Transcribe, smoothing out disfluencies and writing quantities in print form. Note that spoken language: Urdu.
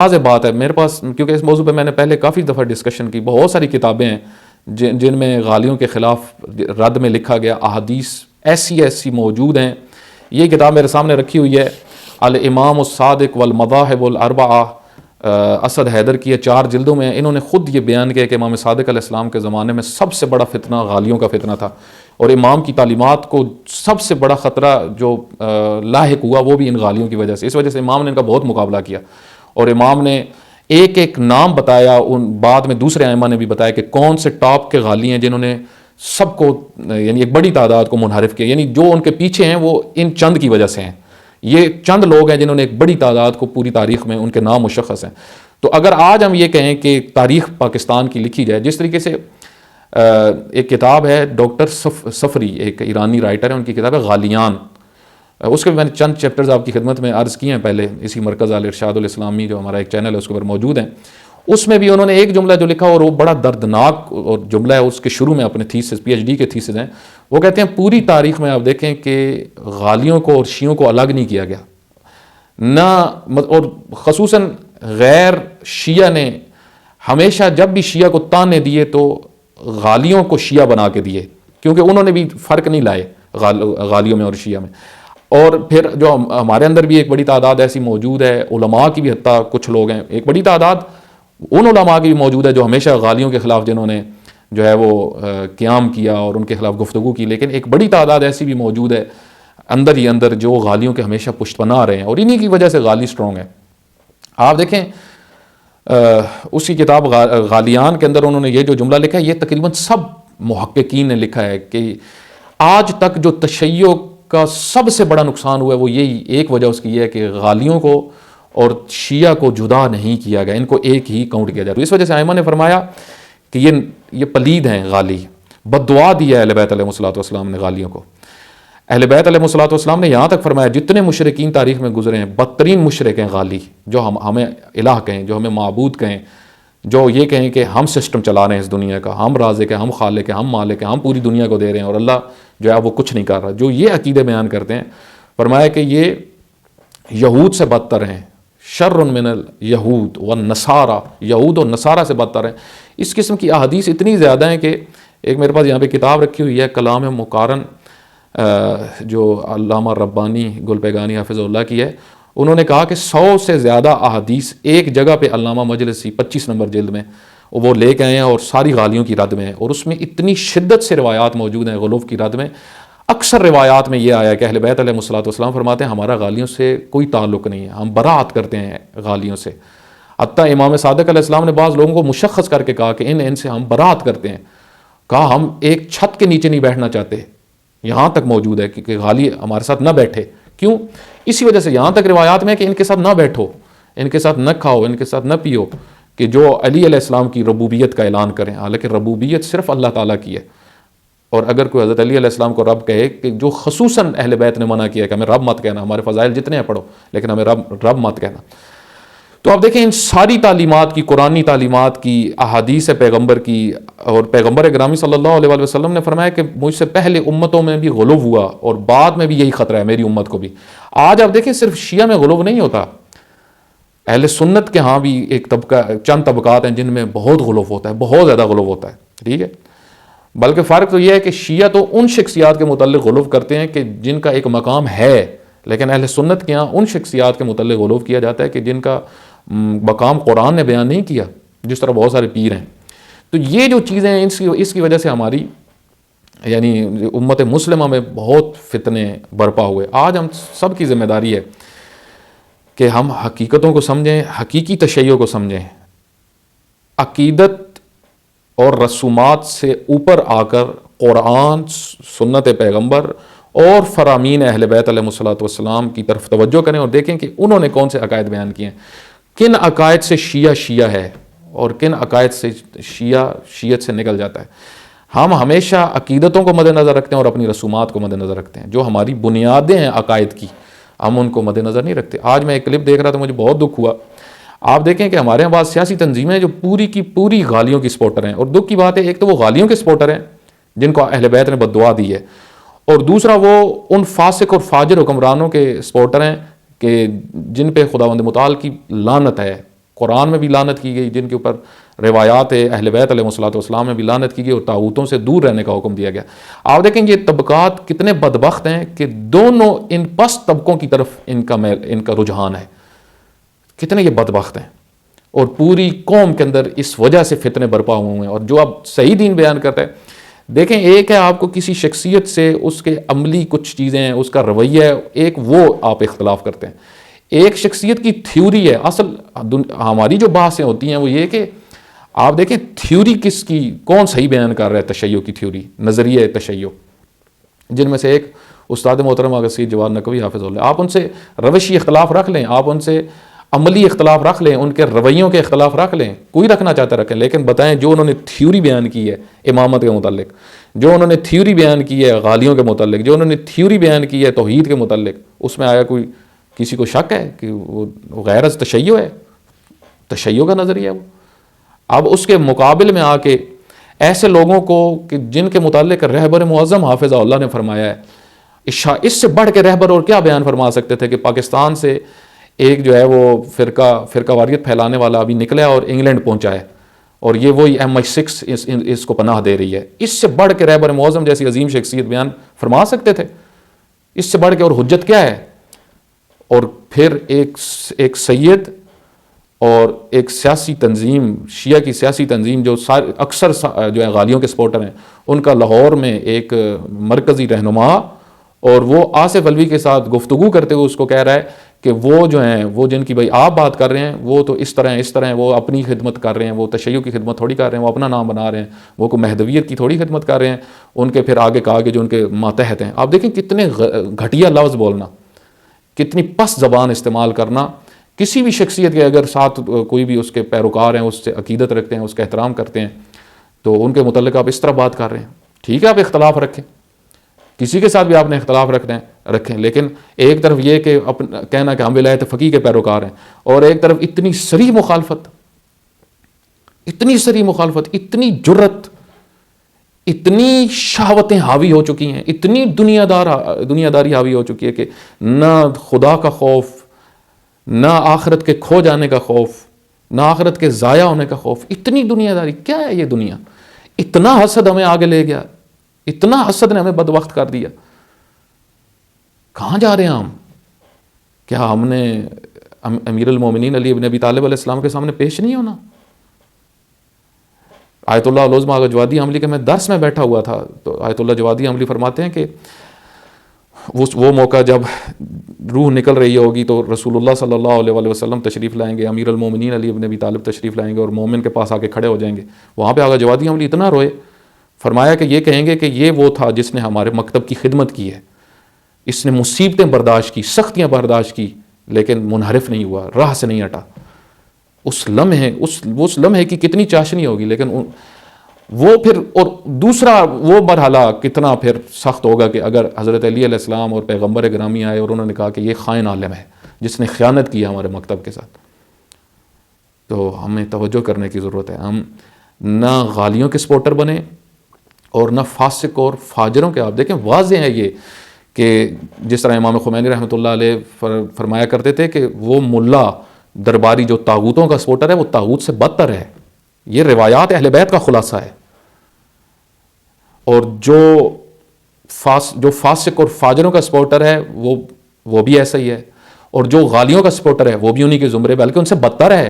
واضح بات ہے میرے پاس، کیونکہ اس موضوع پہ میں نے پہلے کافی دفعہ ڈسکشن کی، بہت ساری کتابیں ہیں جن میں غالیوں کے خلاف رد میں لکھا گیا احادیث ایسی موجود ہیں. یہ کتاب میرے سامنے رکھی ہوئی ہے، الامام الصادق والمذاہب الاربعہ، اسد حیدر کی ہے، 4 جلدوں میں. انہوں نے خود یہ بیان کیا کہ امام صادق علیہ السلام کے زمانے میں سب سے بڑا فتنہ غالیوں کا فتنہ تھا، اور امام کی تعلیمات کو سب سے بڑا خطرہ جو لاحق ہوا وہ بھی ان غالیوں کی وجہ سے. اس وجہ سے امام نے ان کا بہت مقابلہ کیا، اور امام نے ایک نام بتایا. ان بعد میں دوسرے ائمہ نے بھی بتایا کہ کون سے ٹاپ کے غالی ہیں جنہوں نے سب کو، یعنی ایک بڑی تعداد کو منحرف کیا. یعنی جو ان کے پیچھے ہیں وہ ان چند کی وجہ سے ہیں. یہ چند لوگ ہیں جنہوں نے ایک بڑی تعداد کو پوری تاریخ میں ان کے نام مشخص ہیں. تو اگر آج ہم یہ کہیں کہ تاریخ پاکستان کی لکھی جائے، جس طریقے سے ایک کتاب ہے ڈاکٹر سفری، ایک ایرانی رائٹر ہے، ان کی کتاب ہے غالیان. اس کے میں نے چند چیپٹرز آپ کی خدمت میں عرض کیے ہیں پہلے، اسی مرکز الارشاد الاسلامی جو ہمارا ایک چینل ہے اس کے اوپر موجود ہیں. اس میں بھی انہوں نے ایک جملہ جو لکھا اور وہ بڑا دردناک اور جملہ ہے، اس کے شروع میں اپنے تھیسس PhD کے تھیسس ہیں. وہ کہتے ہیں پوری تاریخ میں آپ دیکھیں کہ غالیوں کو اور شیعوں کو الگ نہیں کیا گیا، نہ، اور خصوصاً غیر شیعہ نے ہمیشہ جب بھی شیعہ کو تانے دیے تو غالیوں کو شیعہ بنا کے دیے، کیونکہ انہوں نے بھی فرق نہیں لائے غالیوں میں اور شیعہ میں. اور پھر جو ہمارے اندر بھی ایک بڑی تعداد ایسی موجود ہے، علماء کی بھی حتیٰ کچھ لوگ ہیں، ایک بڑی تعداد ان علماء کی بھی موجود ہے جو ہمیشہ غالیوں کے خلاف جنہوں نے جو ہے وہ قیام کیا اور ان کے خلاف گفتگو کی. لیکن ایک بڑی تعداد ایسی بھی موجود ہے اندر ہی اندر جو غالیوں کے ہمیشہ پشت پناہ رہے ہیں، اور انہی کی وجہ سے غالی سٹرونگ ہے. آپ دیکھیں اسی کتاب غالیان کے اندر انہوں نے یہ جو جملہ لکھا ہے، یہ تقریباً سب محققین نے لکھا ہے کہ آج تک جو تشیع کا سب سے بڑا نقصان ہوا ہے وہ یہی ایک وجہ اس کی یہ ہے کہ غالیوں کو اور شیعہ کو جدا نہیں کیا گیا، ان کو ایک ہی کاؤنٹ کیا جائے. تو اس وجہ سے ائمہ نے فرمایا کہ یہ پلید ہیں غالی. بد دعا دی ہے اہل بیت علیہ الصلوۃ والسلام نے غالیوں کو. اہل بیت علیہ الصلوۃ والسلام نے یہاں تک فرمایا جتنے مشرکین تاریخ میں گزرے ہیں بدترین مشرک ہیں غالی، جو ہمیں الہ کہیں، جو ہمیں معبود کہیں، جو یہ کہیں کہ ہم سسٹم چلا رہے ہیں اس دنیا کا، ہم رازق ہیں، ہم خالق ہیں، ہم مالک ہیں، ہم پوری دنیا کو دے رہے ہیں اور اللہ جو ہے وہ کچھ نہیں کر رہا. جو یہ عقیدے بیان کرتے ہیں، فرمایا کہ یہ یہود سے بدتر ہیں، شر من الیہود والنصارى، یہود اور نصارہ سے بدتر ہیں. اس قسم کی احادیث اتنی زیادہ ہیں کہ ایک میرے پاس یہاں پہ کتاب رکھی ہوئی ہے کلام مقارن، جو علامہ ربانی گلپیگانی حافظ اللہ کی ہے. انہوں نے کہا کہ 100 سے زیادہ احادیث ایک جگہ پہ علامہ مجلسی 25 نمبر جلد میں وہ لے کے آئے ہیں اور ساری غالیوں کی رد میں ہیں. اور اس میں اتنی شدت سے روایات موجود ہیں غلو کی رد میں. اکثر روایات میں یہ آیا کہ اہل بیت علیہ الصلوۃ والسلام فرماتے ہیں ہمارا غالیوں سے کوئی تعلق نہیں ہے، ہم برات کرتے ہیں غالیوں سے. حتیٰ امام صادق علیہ السلام نے بعض لوگوں کو مشخص کر کے کہا کہ ان سے ہم برات کرتے ہیں. کہا ہم ایک چھت کے نیچے نہیں بیٹھنا چاہتے. یہاں تک موجود ہے کہ غالی ہمارے ساتھ نہ بیٹھے. کیوں؟ اسی وجہ سے یہاں تک روایات میں کہ ان کے ساتھ نہ بیٹھو، ان کے ساتھ نہ کھاؤ، ان کے ساتھ نہ پیو، کہ جو علی علیہ السلام کی ربوبیت کا اعلان کریں. حالانکہ ربوبیت صرف اللہ تعالیٰ کی ہے، اور اگر کوئی حضرت علی علیہ السلام کو رب کہے، کہ جو خصوصاً اہل بیت نے منع کیا ہے کہ ہمیں رب مت کہنا، ہمارے فضائل جتنے ہیں پڑھو لیکن ہمیں رب مت کہنا. تو آپ دیکھیں ان ساری تعلیمات کی، قرآنی تعلیمات کی، احادیث پیغمبر کی، اور پیغمبر گرامی صلی اللہ علیہ وسلم نے فرمایا کہ مجھ سے پہلے امتوں میں بھی غلو ہوا اور بعد میں بھی یہی خطرہ ہے میری امت کو بھی. آج آپ دیکھیں صرف شیعہ میں غلو نہیں ہوتا، اہل سنت کے ہاں بھی ایک طبقہ، چند طبقات ہیں جن میں بہت غلو ہوتا ہے، بہت زیادہ غلو ہوتا ہے. ٹھیک ہے، بلکہ فرق تو یہ ہے کہ شیعہ تو ان شخصیات کے متعلق غلو کرتے ہیں کہ جن کا ایک مقام ہے، لیکن اہل سنت کے ہاں ان شخصیات کے متعلق غلو کیا جاتا ہے کہ جن کا مقام قرآن نے بیان نہیں کیا، جس طرح بہت سارے پیر ہیں. تو یہ جو چیزیں ہیں اس کی وجہ سے ہماری یعنی امت مسلمہ میں بہت فتنے برپا ہوئے. آج ہم سب کی ذمہ داری ہے کہ ہم حقیقتوں کو سمجھیں، حقیقی تشیع کو سمجھیں، عقیدت اور رسومات سے اوپر آ کر قرآن، سنت پیغمبر اور فرامین اہل بیت علیہ الصلوۃ والسلام کی طرف توجہ کریں اور دیکھیں کہ انہوں نے کون سے عقائد بیان کیے ہیں، کن عقائد سے شیعہ ہے اور کن عقائد سے شیعت سے نکل جاتا ہے. ہم ہمیشہ عقیدتوں کو مد نظر رکھتے ہیں اور اپنی رسومات کو مد نظر رکھتے ہیں. جو ہماری بنیادیں ہیں عقائد کی، ہم ان کو مد نظر نہیں رکھتے. آج میں ایک کلپ دیکھ رہا تھا، مجھے بہت دکھ ہوا. آپ دیکھیں کہ ہمارے یہاں بعض سیاسی تنظیمیں ہیں جو پوری کی پوری غالیوں کی سپورٹر ہیں. اور دکھ کی بات ہے، ایک تو وہ غالیوں کے سپورٹر ہیں جن کو اہل بیت نے بد دعا دی ہے، اور دوسرا وہ ان فاسق اور فاجر حکمرانوں کے سپورٹر ہیں کہ جن پہ خداوند متعال کی لعنت ہے، قرآن میں بھی لعنت کی گئی، جن کے اوپر روایات اہل بیت علیہ الصلوۃ والسلام میں بھی لعنت کی گئی، اور طاغوتوں سے دور رہنے کا حکم دیا گیا۔ آپ دیکھیں یہ طبقات کتنے بدبخت ہیں کہ دونوں ان پست طبقوں کی طرف ان کا رجحان ہے، کتنے یہ بدبخت ہیں، اور پوری قوم کے اندر اس وجہ سے فتنے برپا ہوئے ہیں۔ اور جو آپ صحیح دین بیان کرتے ہیں، دیکھیں ایک ہے آپ کو کسی شخصیت سے اس کے عملی کچھ چیزیں ہیں، اس کا رویہ ہے، ایک وہ آپ اختلاف کرتے ہیں، ایک شخصیت کی تھیوری ہے۔ اصل ہماری جو بحثیں ہوتی ہیں وہ یہ کہ آپ دیکھیں تھیوری کس کی، کون صحیح بیان کر رہا ہے تشیع کی تھیوری، نظریہ تشیع، جن میں سے ایک استاد محترم اگر سید جواد نقوی حافظ اللہ، آپ ان سے روشی اختلاف رکھ لیں، آپ ان سے عملی اختلاف رکھ لیں، ان کے رویوں کے اختلاف رکھ لیں، کوئی رکھنا چاہتا رکھیں، لیکن بتائیں جو انہوں نے تھیوری بیان کی ہے امامت کے متعلق، جو انہوں نے تھیوری بیان کی ہے غالیوں کے متعلق، جو انہوں نے تھیوری بیان کی ہے توحید کے متعلق، اس میں آیا کوئی کسی کو شک ہے کہ وہ غیر از تشیع ہے؟ تشیع کا نظریہ ہے وہ۔ اب اس کے مقابل میں آ کے ایسے لوگوں کو کہ جن کے متعلق رہبر معظم حافظہ اللہ نے فرمایا ہے، اس سے بڑھ کے رہبر اور کیا بیان فرما سکتے تھے کہ پاکستان سے ایک جو ہے وہ فرقہ واریت پھیلانے والا ابھی نکلا ہے اور انگلینڈ پہنچا ہے، اور یہ وہی MI6 اس کو پناہ دے رہی ہے۔ اس سے بڑھ کے رہبر معظم جیسی عظیم شخصیت بیان فرما سکتے تھے؟ اس سے بڑھ کے اور حجت کیا ہے؟ اور پھر ایک سید اور ایک سیاسی تنظیم، شیعہ کی سیاسی تنظیم جو اکثر جو ہے غالیوں کے سپورٹر ہیں، ان کا لاہور میں ایک مرکزی رہنما، اور وہ آصف علوی کے ساتھ گفتگو کرتے ہوئے اس کو کہہ رہا ہے کہ وہ جو ہیں، وہ جن کی بھائی آپ بات کر رہے ہیں، وہ تو اس طرح ہیں، وہ اپنی خدمت کر رہے ہیں، وہ تشیع کی خدمت تھوڑی کر رہے ہیں، وہ اپنا نام بنا رہے ہیں، وہ کو مہدویت کی تھوڑی خدمت کر رہے ہیں، ان کے پھر آگے کا آگے جو ان کے ماتحت ہیں۔ آپ دیکھیں کتنے گھٹیا لفظ بولنا، کتنی پست زبان استعمال کرنا، کسی بھی شخصیت کے اگر ساتھ کوئی بھی اس کے پیروکار ہیں، اس سے عقیدت رکھتے ہیں، اس کا احترام کرتے ہیں، تو ان کے متعلق آپ اس طرح بات کر رہے ہیں۔ ٹھیک ہے آپ اختلاف رکھیں، کسی کے ساتھ بھی آپ نے اختلاف رکھیں، لیکن ایک طرف یہ کہ کہنا کہ ہم ولایت فقیہ کے پیروکار ہیں، اور ایک طرف اتنی صریح مخالفت، اتنی جرت، اتنی شہوتیں حاوی ہو چکی ہیں، اتنی دنیا داری حاوی ہو چکی ہے کہ نہ خدا کا خوف، نہ آخرت کے کھو جانے کا خوف، نہ آخرت کے ضائع ہونے کا خوف، اتنی دنیا داری۔ کیا ہے یہ دنیا؟ اتنا حسد ہمیں آگے لے گیا، اتنا حسد نے ہمیں بدبخت کر دیا۔ کہاں جا رہے ہیں ہم؟ کیا ہم نے امیر المومنین علی بن ابی طالب علیہ السلام کے سامنے پیش نہیں ہونا؟ آیت اللہ العظمیٰ جوادی عملی کے میں درس میں بیٹھا ہوا تھا، تو آیت اللہ جوادی عملی فرماتے ہیں کہ وہ موقع جب روح نکل رہی ہوگی تو رسول اللہ صلی اللہ علیہ وسلم تشریف لائیں گے، امیر المومنین علی بن ابی طالب تشریف لائیں گے، اور مومن کے پاس آ کے کھڑے ہو جائیں گے۔ وہاں پہ آگا جوادی عملی اتنا روئے، فرمایا کہ یہ کہیں گے کہ یہ وہ تھا جس نے ہمارے مکتب کی خدمت کی ہے، اس نے مصیبتیں برداشت کی، سختیاں برداشت کی، لیکن منحرف نہیں ہوا، راہ سے نہیں ہٹا۔ اس لمحے کی کتنی چاشنی ہوگی، لیکن وہ پھر، اور دوسرا وہ مرحلہ کتنا پھر سخت ہوگا کہ اگر حضرت علی علیہ السلام اور پیغمبر گرامی آئے اور انہوں نے کہا کہ یہ خائن عالم ہے جس نے خیانت کی ہمارے مکتب کے ساتھ، تو ہمیں توجہ کرنے کی ضرورت ہے۔ ہم نہ غالیوں کے سپورٹر بنے اور نہ فاسق اور فاجروں کے۔ آپ دیکھیں واضح ہے یہ کہ جس طرح امام خمینی رحمۃ اللہ علیہ فرمایا کرتے تھے کہ وہ ملا درباری جو طاغوتوں کا سپورٹر ہے وہ طاغوت سے بدتر ہے، یہ روایات اہل بیت کا خلاصہ ہے۔ اور جو فاسق اور فاجروں کا سپورٹر ہے وہ بھی ایسا ہی ہے، اور جو غالیوں کا سپورٹر ہے وہ بھی انہی کے زمرے بلکہ ان سے بدتر ہے۔